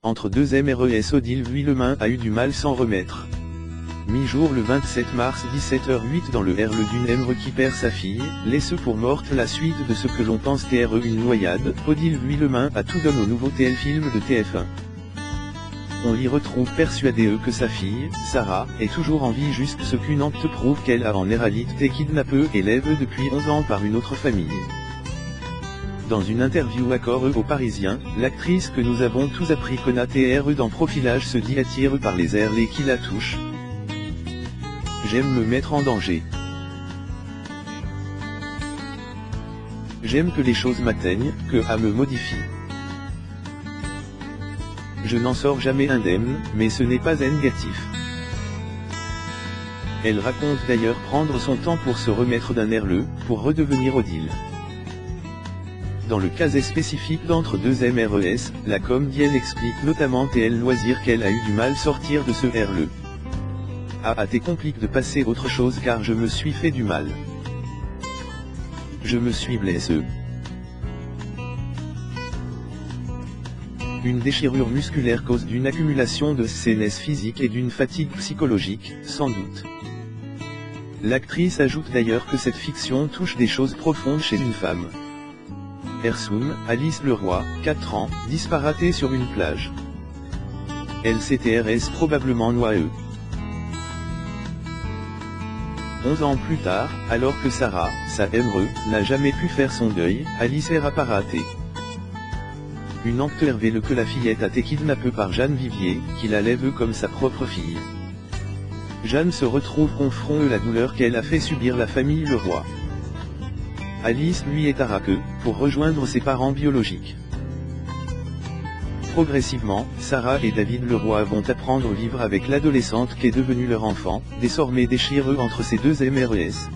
Entre deux MRES, Odile Vuillemin a eu du mal s'en remettre. Mi-jour le 27 mars 17h08 dans le RLE d'une M qui perd sa fille, laisse pour morte la suite de ce que l'on pense TRE une noyade. Odile Vuillemin a tout donné au nouveau TL-film de TF1. On l'y retrouve persuadé que sa fille, Sarah, est toujours en vie jusqu'à ce qu'une enquête prouve qu'elle a en réalité kidnappé et élève depuis 11 ans par une autre famille. Dans une interview accordée aux Parisiens, l'actrice que nous avons tous appris connaît TRE dans Profilage se dit attirée par les RLE qui la touchent. J'aime me mettre en danger. J'aime que les choses m'atteignent, que à me modifie. Je n'en sors jamais indemne, mais ce n'est pas négatif. Elle raconte d'ailleurs prendre son temps pour se remettre d'un RLE, pour redevenir Odile. Dans le cas spécifique d'entre deux MRES, la comédienne explique notamment TL Loisir qu'elle a eu du mal sortir de ce RLE. T'es compliqué de passer autre chose car je me suis fait du mal. Je me suis blessé. Une déchirure musculaire cause d'une accumulation de sénesses physiques et d'une fatigue psychologique, sans doute. L'actrice ajoute d'ailleurs que cette fiction touche des choses profondes chez une femme. Ersoun, Alice Leroy, 4 ans, disparatée sur une plage. LCTRS probablement noyeux. 11 ans plus tard, alors que Sarah, sa MRE, n'a jamais pu faire son deuil, Alice est apparatée. Une enquête révèle que la fillette a été kidnappée par Jeanne Vivier, qui la lève comme sa propre fille. Jeanne se retrouve confrontée à la douleur qu'elle a fait subir la famille Leroy. Alice lui est arraquée, pour rejoindre ses parents biologiques. Progressivement, Sarah et David Leroy vont apprendre à vivre avec l'adolescente qu'est devenue leur enfant, désormais déchirée entre ces deux MRES.